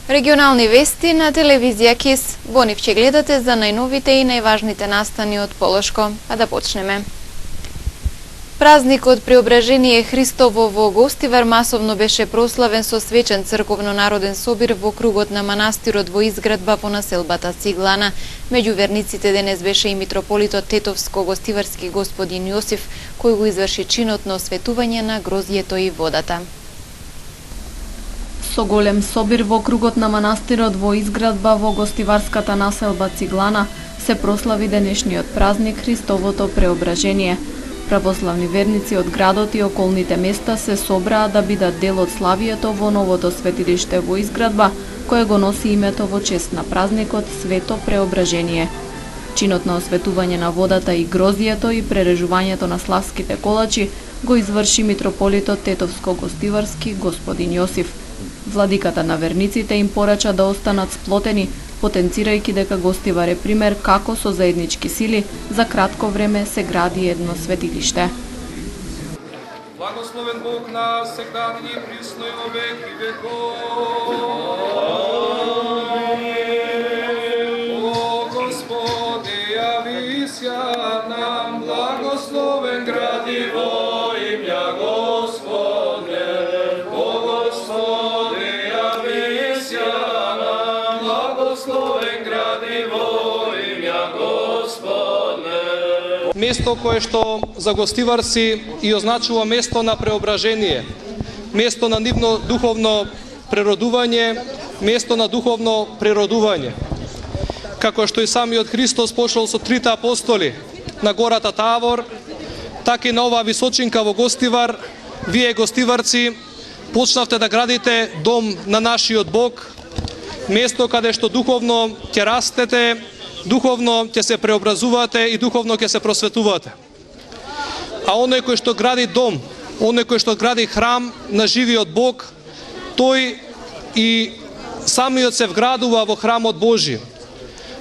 Регионални вести на телевизија КИС. Во нив ќе гледате за најновите и најважните настани од Полошко. А да почнеме. Празникот Преображение Христово во Гостивар масовно беше прославен со свечен црковно-народен собир во кругот на манастирот во изградба во населбата Циглана. Меѓу верниците денес беше и митрополитот Тетовско-Гостиварски господин Јосиф, кој го изврши чинот на осветување на грозјето и водата. Со голем собир во кругот на манастирот во изградба во гостиварската населба Циглана се прослави денешниот празник Христовото Преображение. Православни верници од градот и околните места се собраа да бидат дел од славието во новото светилиште во изградба, кое го носи името во чест на празникот Свето Преображение. Чинот на осветување на водата и грозјето и прережувањето на славските колачи го изврши митрополитот Тетовско-Гостиварски господин Јосиф. Владиката на верниците им порача да останат сплотени, потенцирајќи дека Гостивар е пример како со заеднички сили за кратко време се гради едно светилиште. Благословен Бог нас, сега и присно и во веки веков. О Господи, јави се нам, благословен гради во имја Господне. О Господи, јави се нам, благословен гради во имја Господне. Место кое што за гостиварци и означува место на преображение, место на нивно духовно преродување, место на духовно преродување. Како што и самиот Христос почел со трите апостоли на гората Тавор, така и на оваа височинка во Гостивар, вие гостиварци почнавте да градите дом на нашиот Бог, место каде што духовно ќе растете, духовно ќе се преобразувате и духовно ќе се просветувате. А оној кој што гради дом, оној кој што гради храм на живиот Бог, тој и самиот се вградува во храмот Божи.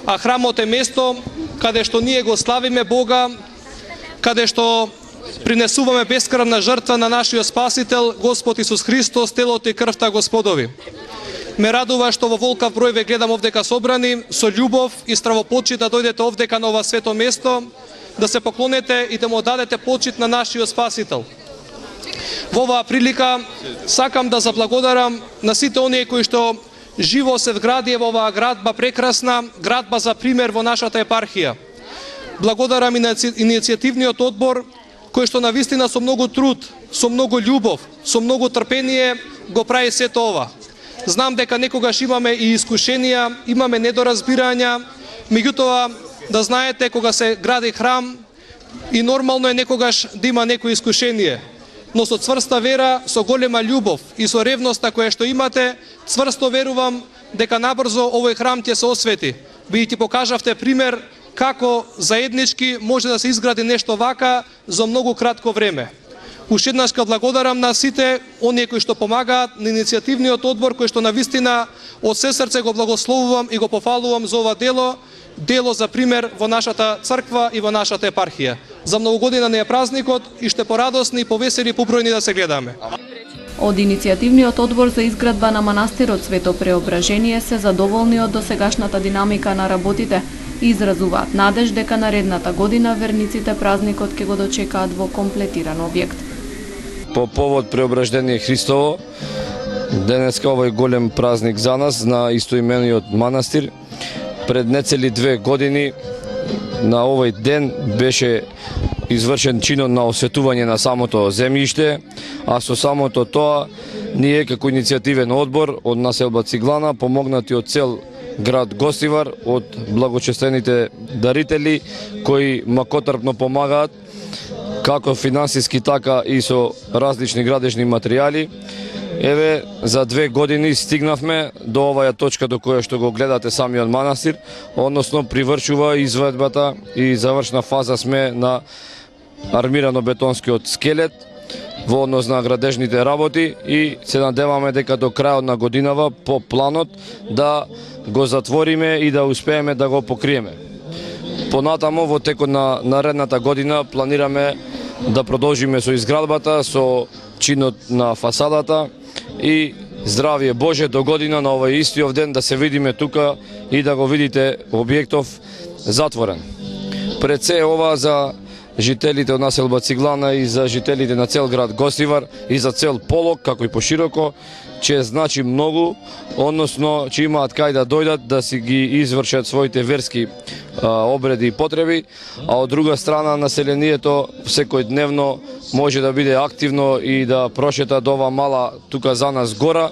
А храмот е место каде што ние го славиме Бога, каде што принесуваме бескрвна жртва на нашиот Спасител, Господ Исус Христос, телото и крвта Господови. Ме радува што во волкав број ве гледам овдека собрани, со љубов и стравопочит да дојдете овдека на ова свето место, да се поклонете и да му дадете почит на нашиот Спасител. Во оваа прилика сакам да заблагодарам на сите оние кои што живо се вградија во оваа градба прекрасна, градба за пример во нашата епархија. Благодарам и на иницијативниот одбор, кој што навистина со многу труд, со многу љубов, со многу трпение го прави сето ова. Знам дека некогаш имаме и искушенија, имаме недоразбирања, меѓутоа да знаете кога се гради храм и нормално е некогаш да има некој искушение. Но со цврста вера, со голема љубов и со ревноста која што имате, цврсто верувам дека набрзо овој храм ќе се освети. Бидејќи покажавте пример како заеднички може да се изгради нешто вака за многу кратко време. Уште еднаш благодарам на сите оние кои што помагаат на иницијативниот одбор, кој што навистина од се срце го благословувам и го пофалувам за ова дело за пример во нашата црква и во нашата епархија. За многу година не е празникот и ще порадосни, повесели, побројни да се гледаме. Од иницијативниот одбор за изградба на манастирот Свето Преображение се задоволни од досегашната динамика на работите и изразуваат надеж дека наредната година верниците празникот ќе го дочекаат во комплетиран објект. По повод Преображение Христово, денеска овој голем празник за нас на истоимениот манастир. Пред нецели 2 години на овој ден беше извршен чинот на осветување на самото земјиште, а со самото тоа ние како иницијативен одбор од населба Циглана, помогнати од цел град Гостивар, од благочестените дарители кои макотрпно помагаат како финансиски, така и со различни градежни материјали. Еве, за 2 години стигнавме до оваа точка до која што го гледате самиот манастир, односно привршува изведбата и завршна фаза сме на армирано-бетонскиот скелет во однос на градежните работи и се надеваме дека до крајот на годинава по планот да го затвориме и да успееме да го покриеме. Понатамо во текот на наредната година планираме да продолжиме со изградбата, со чинот на фасадата и здравие Боже до година на овој истиот ден да се видиме тука и да го видите објектов затворен. Пред се ова за жителите од населба Циглана и за жителите на цел град Гостивар и за цел Полок, како и пошироко, че значи многу, односно че имаат кај да дојдат да си ги извршат своите верски обреди и потреби, а од друга страна населението секојдневно може да биде активно и да прошета до ова мала тука за нас гора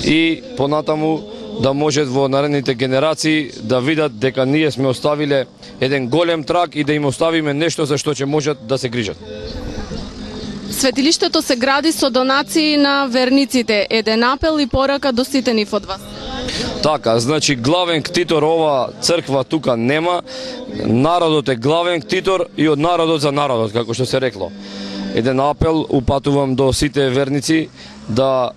и понатаму да можат во наредните генерации да видат дека ние сме оставиле еден голем траг и да им оставиме нешто за што ќе можат да се грижат. Светилиштето се гради со донации на верниците. Еден апел и порака до сите нив од вас. Така, значи главен ктитор ова црква тука нема. Народот е главен ктитор и од народот за народот, како што се рекло. Еден апел упатувам до сите верници да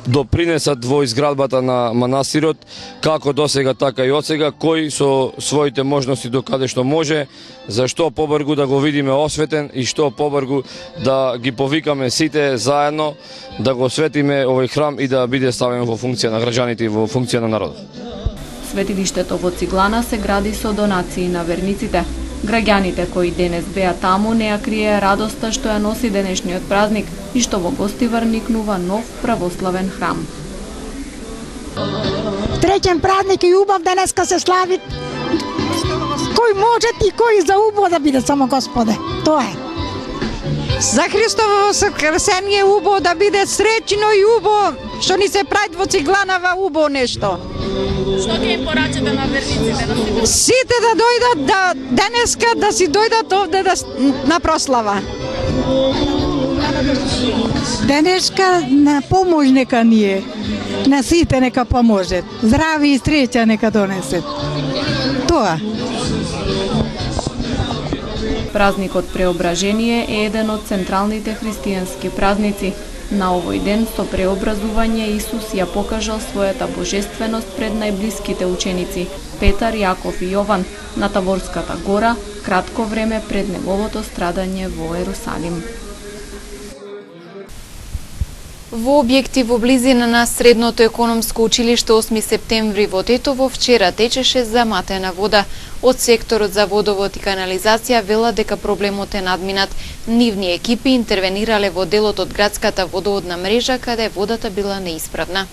допринесат во изградбата на манастирот, како досега, така и одсега, кој со своите можности до каде што може, за што побргу да го видиме осветен и што побргу да ги повикаме сите заедно, да го осветиме овој храм и да биде ставен во функција на граѓаните и во функција на народот. Светилиштето во Циглана се гради со донации на верниците. Граѓаните кои денес беа таму не ја крие радоста што ја носи денешниот празник и што во Гостивар никнува нов православен храм. Среќен празник и убав денеска се слави. Кој може и кој за убаво да биде само Господе. Тоа е. За Христово воскресение убаво да биде среќно и убаво што ни се прави во Цигланава убаво нешто. Што ќе им порачате на верниците? Сите да дојдат денеска да си дојдат овде на прослава. Денеска на помош нека ние. На сите нека поможат. Здрави и среќа нека донесет. Тоа. Празникот Преображение е еден од централните христијански празници. На овој ден со преобразување Исус ја покажал својата божественост пред најблиските ученици Петар, Јаков и Јован на Таворската гора, кратко време пред неговото страдање во Ерусалим. Во објекти во близина на Средното економско училиште 8 септември во Тетово вчера течеше заматена вода. Од секторот за водовод и канализација вела дека проблемот е надминат. Нивни екипи интервенирале во делот од градската водоводна мрежа каде водата била неисправна.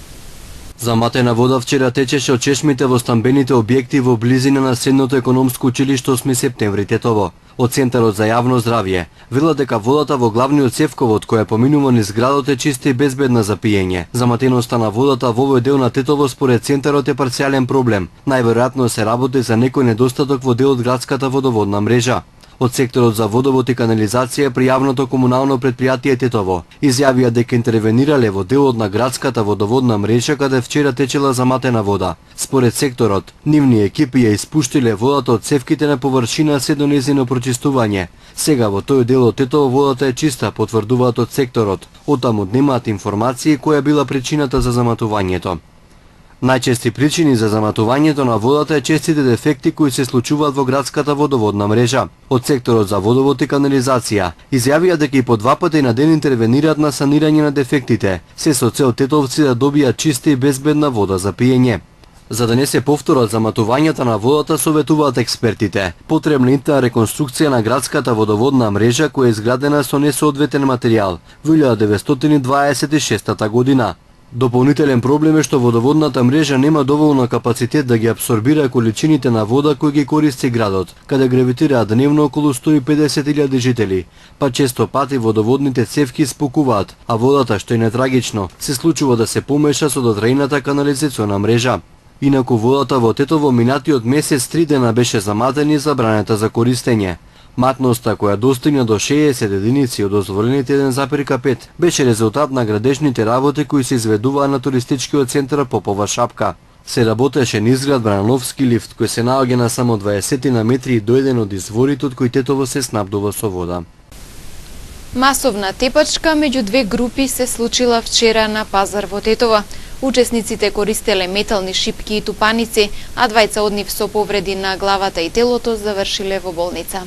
Заматена вода вчера течеше од чешмите во стамбените објекти во близина на Средното економско училиште 8 септември Тетово. Од Центарот за јавно здравје вела дека водата во главниот цевковод која поминува низ градот е чиста и безбедна за пиење. Заматеноста на водата во овој дел на Тетово според Центарот е парцијален проблем. Најверојатно се работи за некој недостаток во делот градската водоводна мрежа. Од секторот за водовод и канализација при јавното комунално предпријатие Тетово изјавија дека интервенирале во делот на градската водоводна мрежа каде вчера течела заматена вода. Според секторот, нивни екипи ја испуштиле водата од цевките на површина се до нејзино прочистување. Сега во тој дел од Тетово водата е чиста, потврдуваат од секторот. Оттаму немаат информации која била причината за заматувањето. Најчести причини за заматувањето на водата е честите дефекти кои се случуваат во градската водоводна мрежа. Од секторот за водовод и канализација изјавија дека и по 2 пати на ден интервенираат на санирање на дефектите, се со цел тетовци да добијат чиста и безбедна вода за пиење. За да не се повторат заматувањата на водата, советуваат експертите. Потребна интна реконструкција на градската водоводна мрежа која е изградена со несоодветен материјал во 1926 година. Дополнителен проблем е што водоводната мрежа нема доволно капацитет да ги абсорбира количините на вода кои ги користи градот, каде гравитираат дневно околу 150.000 жители, па често пати водоводните цевки спукуваат, а водата, што е нетрагично, се случува да се помеша со дотрајната канализациона мрежа. Инаку водата во Тетово минатиот месец 3 дена беше заматена и забранета за користење. Матноста која достигна до 60 единици од дозволените 1,5 беше резултат на градежните работи кои се изведуваа на туристичкиот центар Попова шапка. Се работеше низ изградба на нов ски лифт кој се наоѓа на само 20 на метри до еден од изворите од кој Тетово се снабдува со вода. Масовна тепачка меѓу две групи се случила вчера на пазар во Тетово. Учесниците користеле метални шипки и тупаници, а двајца од нив со повреди на главата и телото завршиле во болница.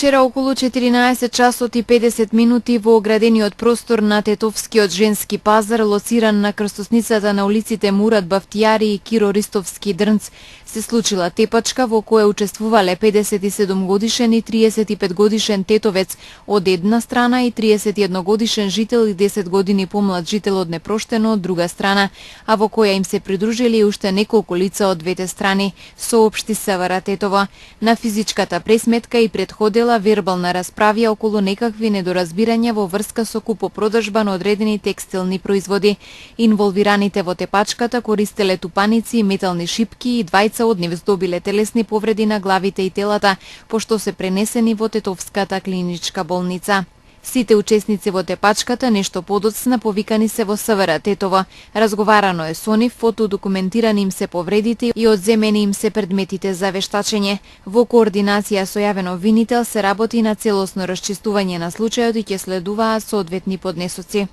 Вчера околу 14 часот и 50 минути во оградениот простор на Тетовскиот женски пазар, лоциран на крстосницата на улиците Мурат Бафтијари и Киро Ристовски Дрнц, се случила тепачка во која учествувале 57 годишен и 35 годишен тетовец од една страна и 31 годишен жител и 10 години помлад жител од Непроштено од друга страна, а во која им се придружили и уште неколку лица од двете страни, соопшти Севара Тетова. На физичката пресметка и предходела вербална расправија околу некакви недоразбирања во врска со купопродажба на одредени текстилни производи. Инволвираните во тепачката користеле тупаници, метални шипки и двајца од нив здобиле телесни повреди на главите и телата, пошто се пренесени во Тетовската клиничка болница. Сите учесници во тепачката нешто подоцна повикани се во Севера Тетова. Разговарано е со нив, фотодокументирани им се повредите и одземени им се предметите за вештачење. Во координација со јавен обвинител се работи на целосно расчистување на случајот и ќе следуваат соодветни поднесоци.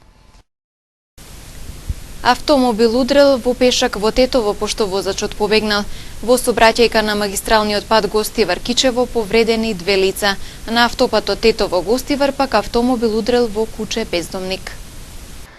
Автомобил удрил во пешак во Тетово пошто возачот побегнал. Во сообраќајка на магистралниот пат Гостивар Кичево повредени 2 лица. На автопатот Тетово Гостивар пак автомобил удрил во куче бездомник.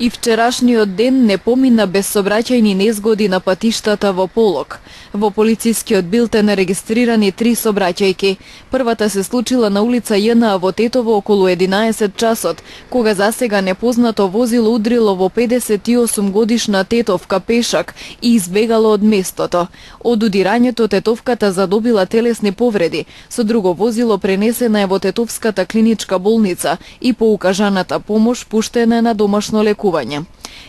И вчерашниот ден не помина без сообраќајни незгоди на патиштата во Полог. Во полицискиот билтен регистрирани 3 сообраќајки. Првата се случила на улица ЈНА во Тетово околу 11 часот, кога засега непознато возило удрило во 58 годишна тетовка пешак и избегало од местото. Од удирањето тетовката задобила телесни повреди, со друго возило пренесена е во Тетовската клиничка болница и по укажаната помош пуштена на домашно лекување.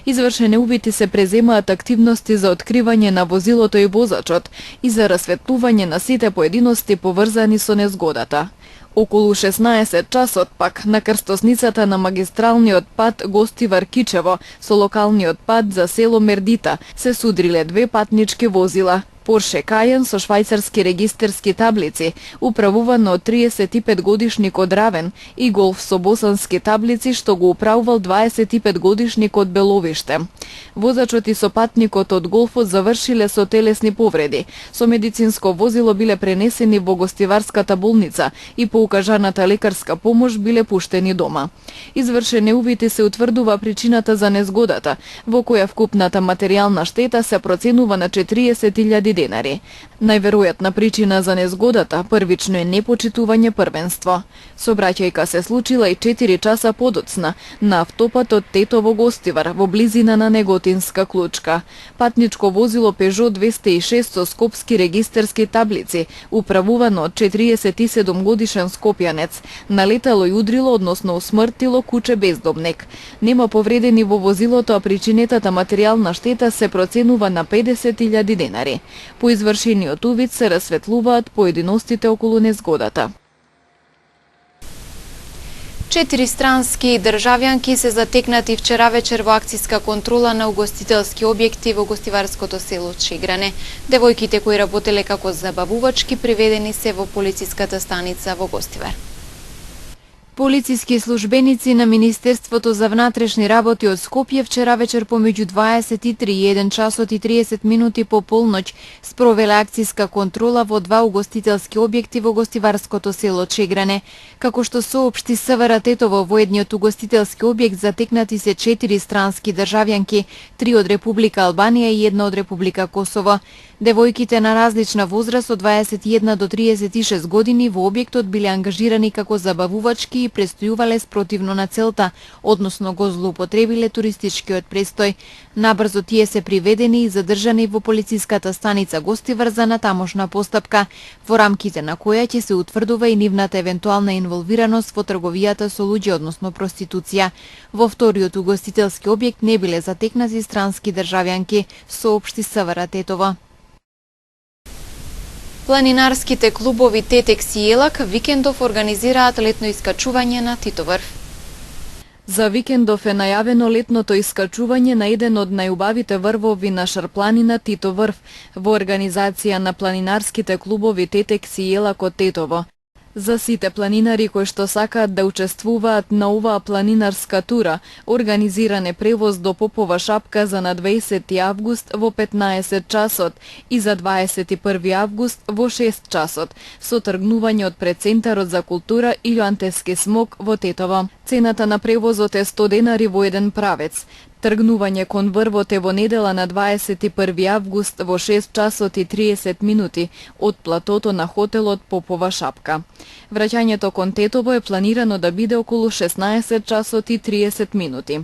Извршени убити се преземаат активности за откривање на возилото и возачот и за расветлување на сите поединости поврзани со незгодата. Околу 16 часот пак на крстосницата на магистралниот пат Гостивар Кичево со локалниот пат за село Мердита се судриле 2 патнички возила. Порше Кајен со швајцарски регистерски таблици, управувано од 35 годишник од Равен, и Голф со босански таблици што го управувал 25 годишник од Беловиште. Возачот и сопатникот од Голфот завршиле со телесни повреди. Со медицинско возило биле пренесени во Гостиварската болница и по укажаната лекарска помош биле пуштени дома. Извршени убити се утврдува причината за незгодата, во која вкупната материјална штета се проценува на 40.000 денари. Најверојатна причина за незгодата првично е непочитување првенство. Сообраќајка се случила и 4 часа подоцна на автопатот Тетово Гостивар во близина на Неготинска Клучка. Патничко возило Peugeot 206 со скопски регистерски таблици, управувано од 47 годишен скопјанец, налетало и удрило, односно усмртило куче бездомник. Нема повредени во возилото, а причинетата материјална штета се проценува на 50.000 денари. По извршениот увид се расветлуваат поединостите околу незгодата. 4 странски државјанки се затекнати вчера вечер во акциска контрола на угостителски објекти во гостиварското село Чигране. Девојките кои работеле како забавувачки приведени се во полициската станица во Гостивар. Полициски службеници на Министерството за внатрешни работи од Скопје вчера вечер помеѓу 23 и 1 часот и 30 минути по полноќ спровеле акциска контрола во 2 угостителски објекти во гостиварското село Чегране. Како што соопшти Севера Тетово, во едниот угостителски објект затекнати се 4 странски државјанки, 3 од Република Албанија и 1 од Република Косово. Девојките на различна возраст од 21 до 36 години во објектот биле ангажирани како забавувачки и престојувале спротивно на целта, односно го злоупотребиле туристичкиот престој. Набрзо тие се приведени и задржани во полициската станица Гостивар за натамошна постапка, во рамките на која ќе се утврдува и нивната евентуална инволвираност во трговијата со луѓе, односно проституција. Во вториот угостителски објект не биле затекнати странски државјанки, соопшти Севера Тетова. Планинарските клубови Тетекс и Елак викендов организираат летно искачување на Титоврв. За викендов е најавено летното искачување на еден од најубавите врвови на Шарпланина Титоврв во организација на планинарските клубови Тетекс и Елак од Тетово. За сите планинари кои што сакаат да учествуваат на оваа планинарска тура, организиран е превоз до Попова шапка за на 20 август во 15 часот и за 21 август во 6 часот, со тргнување од пред Центарот за култура Илјоантески смок во Тетово. Цената на превозот е 100 денари во еден правец. Тргнување кон врвот е во недела на 21 август во 6 часот и 30 минути од платото на хотелот Попова шапка. Враќањето кон Тетово е планирано да биде околу 16 часот и 30 минути.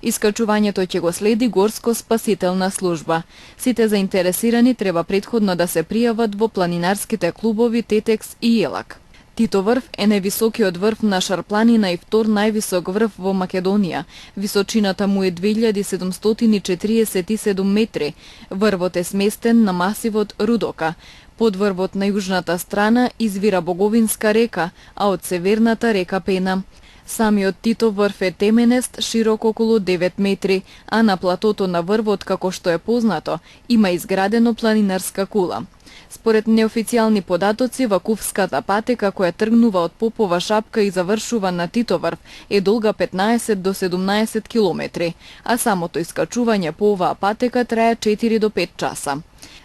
Искачувањето ќе го следи горско спасителна служба. Сите заинтересирани треба претходно да се пријават во планинарските клубови Тетекс и Елак. Тито врв е највисокиот врв на Шарпланина и втор највисок врв во Македонија. Височината му е 2747 метри. Врвот е сместен на масивот Рудока. Под врвот на јужната страна извира Боговинска река, а од северната река Пена. Самиот Тито врв е теменест, широк околу 9 метри, а на платото на врвот, како што е познато, има изградено планинарска кула. Според неофицијални податоци, вакувската патека која тргнува од Попова шапка и завршува на Тито врв е долга 15 до 17 километри, а самото искачување по оваа патека трае 4 до 5 часа.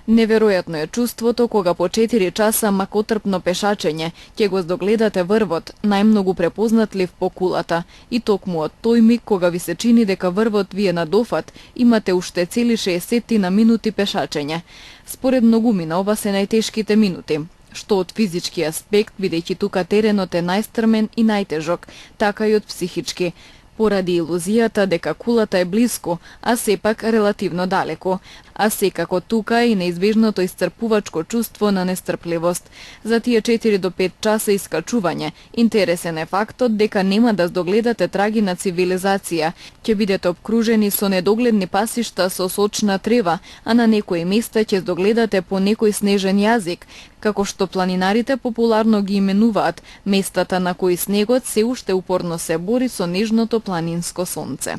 Неверојатно е чувството кога по 4 часа макотрпно пешачење ќе го здогледате врвот, најмногу препознатлив по кулата, и токму од тој миг кога ви се чини дека врвот ви е на дофат, имате уште цели 60 на минути пешачење. Според многумина ова се најтешките минути, што од физички аспект, бидејќи тука теренот е најстрмен и најтежок, така и од психички, поради илузијата дека кулата е блиску, а сепак релативно далеку, а секако тука е и неизбежното исцрпувачко чувство на нестрпливост. За тие 4 до 5 часа искачување, интересен е фактот дека нема да здогледате траги на цивилизација, ќе бидете обкружени со недогледни пасишта со сочна трева, а на некои места ќе здогледате по некој снежен јазик, како што планинарите популарно ги именуваат, местата на кои снегот се уште упорно се бори со нежното планинско сонце.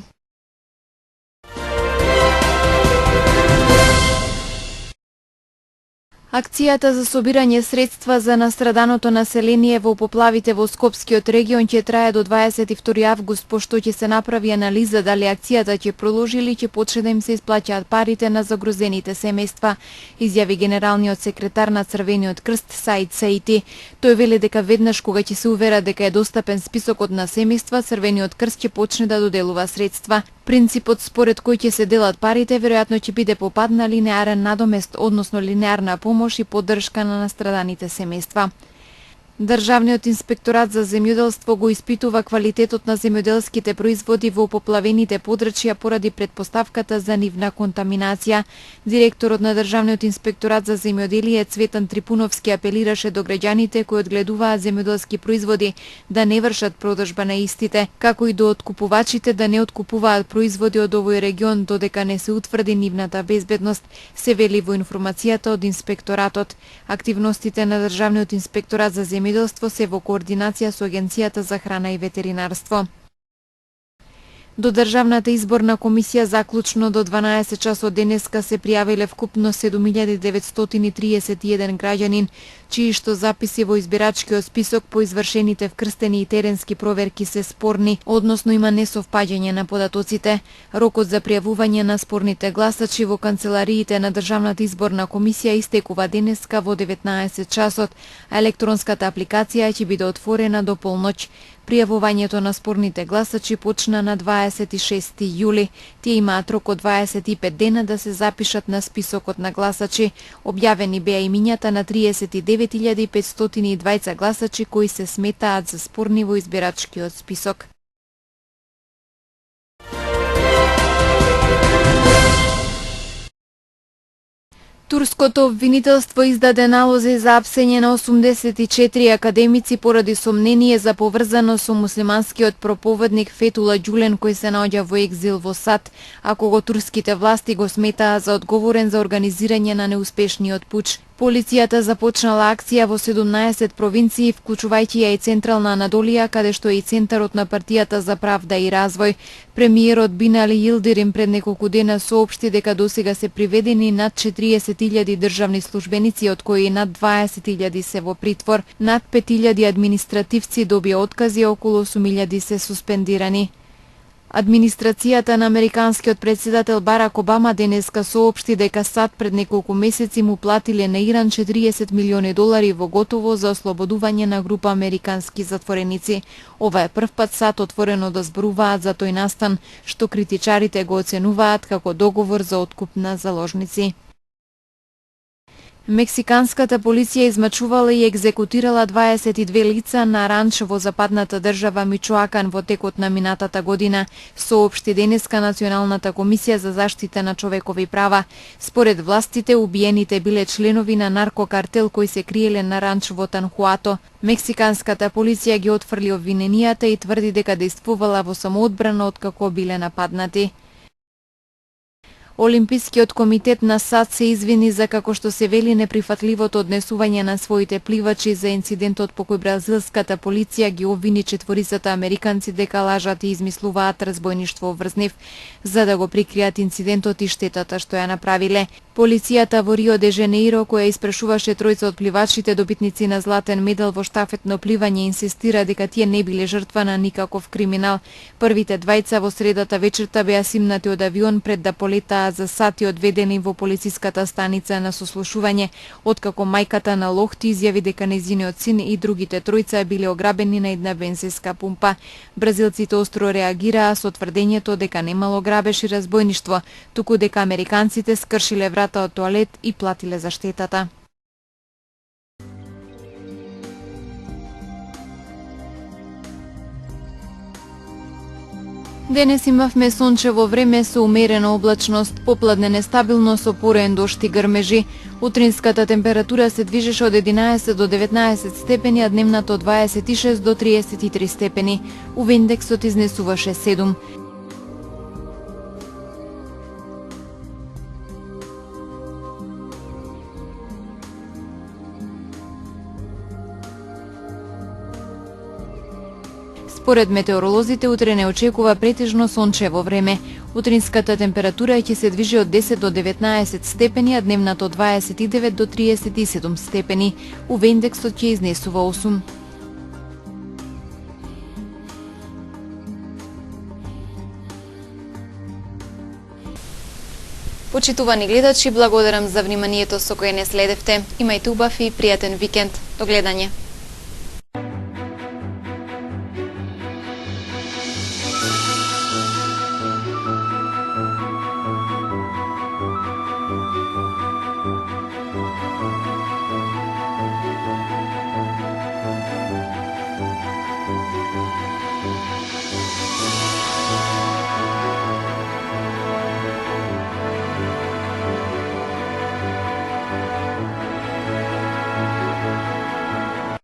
Акцијата за собирање средства за настраданото население во поплавите во Скопскиот регион ќе трае до 22 август, пошто ќе се направи анализа дали акцијата ќе продолжи или ќе почне да им се исплаќаат парите на загрозените семејства, изјави генералниот секретар на Црвениот крст Саид Саити. Тој вели дека веднаш кога ќе се увера дека е достапен списокот на семејства, Црвениот крст ќе почне да доделува средства. Принципот според кој ќе се делат парите веројатно ќе биде по пат на линеарен надомест, односно линеарна помош и поддршка на настраданите семејства. Државниот инспекторат за земјоделство го испитува квалитетот на земјоделските производи во поплавените подрачја поради претпоставката за нивна контаминација. Директорот на Државниот инспекторат за земјоделие Цветан Трипуновски апелираше до граѓаните кои одгледуваат земјоделски производи да не вршат продажба на истите, како и до откупувачите да не откупуваат производи од овој регион додека не се утврди нивната безбедност, се вели во информацијата од инспекторатот. Активностите на Државниот инспекторат за земјоделство се во координација со Агенцијата за храна и ветеринарство. До Државната изборна комисија заклучно до 12 часот денеска се пријавиле вкупно 7931 граѓанин, чии што записи во избирачкиот список по извршените вкрстени и теренски проверки се спорни, односно има несовпаѓање на податоците. Рокот за пријавување на спорните гласачи во канцелариите на Државната изборна комисија истекува денеска во 19 часот, а електронската апликација ќе биде отворена до полноќ. Пријавувањето на спорните гласачи почна на 26 јули. Тие имаат рок од 25 дена да се запишат на списокот на гласачи. Објавени беа имињата на 39.520 гласачи кои се сметаат за спорни во избирачкиот список. Турското обвинителство издаде налози за апсење на 84 академици поради сомнение за поврзано со муслиманскиот проповедник Фетула Ѓулен кој се наоѓа во екзил во САД, а кого турските власти го сметаа за одговорен за организирање на неуспешниот пуч. Полицијата започнала акција во 17 провинции, вклучувајќи ја и Централна Анадолија, каде што е и центарот на партијата за правда и развој. Премиерот Бинали Йилдирим пред неколку дена соопшти дека досега се приведени над 40.000 државни службеници, од кои над 20.000 се во притвор, над 5.000 административци добија откази, околу 8.000 се суспендирани. Администрацијата на американскиот председател Барак Обама денеска соопшти дека САД пред неколку месеци му платиле на Иран $40 милиони во готово за ослободување на група американски затвореници. Ова е прв пат САД отворено да зборуваат за тој настан, што критичарите го оценуваат како договор за откуп на заложници. Мексиканската полиција измачувала и екзекутирала 22 лица на ранч во западната држава Мичоакан во текот на минатата година, соопшти денеска Националната комисија за заштита на човекови права. Според властите, убиените биле членови на наркокартел кои се криеле на ранч во Танхуато. Мексиканската полиција ги отфрли обвиненијата и тврди дека действувала во самоодбрана откако биле нападнати. Олимпискиот комитет на САД се извини за, како што се вели, неприфатливото однесување на своите пливачи за инцидентот по кој бразилската полиција ги обвини четворицата американци дека лажат и измислуваат разбојништво врз нив, за да го прикријат инцидентот и штетата што ја направиле. Полицијата во Рио де Женеиро, која испрашуваше тројца од пливачите добитници на златен медал во штафетно пливање, инсистира дека тие не биле жртва на никаков криминал. Првите двајца во средата вечерта беа симнати од авион пред да полетаа за сати, одведени во полициската станица на сослушување, откако мајката на Лохти изјави дека нејзиниот син и другите тројца биле ограбени на една бензинска пумпа. Бразилците остро реагираа со тврдењето дека немало грабеж и разбојништво, туку дека американците скршиле врата од тоалет и платиле за штетата. Денес имавме сончево време со умерена облачност, попладне нестабилно со пореен дожд и грмежи. Утринската температура се движеше од 11 до 19 степени, а дневната од 26 до 33 степени. УВ индексот изнесуваше 7. Според метеоролозите, утре не очекува претежно сончево време. Утринската температура ќе се движи од 10 до 19 степени, а дневната од 29 до 37 степени. УВ индексот ќе изнесува 8. Почитувани гледачи, благодарам за вниманието со кое не следевте. Имајте убав и пријатен викенд. До гледање.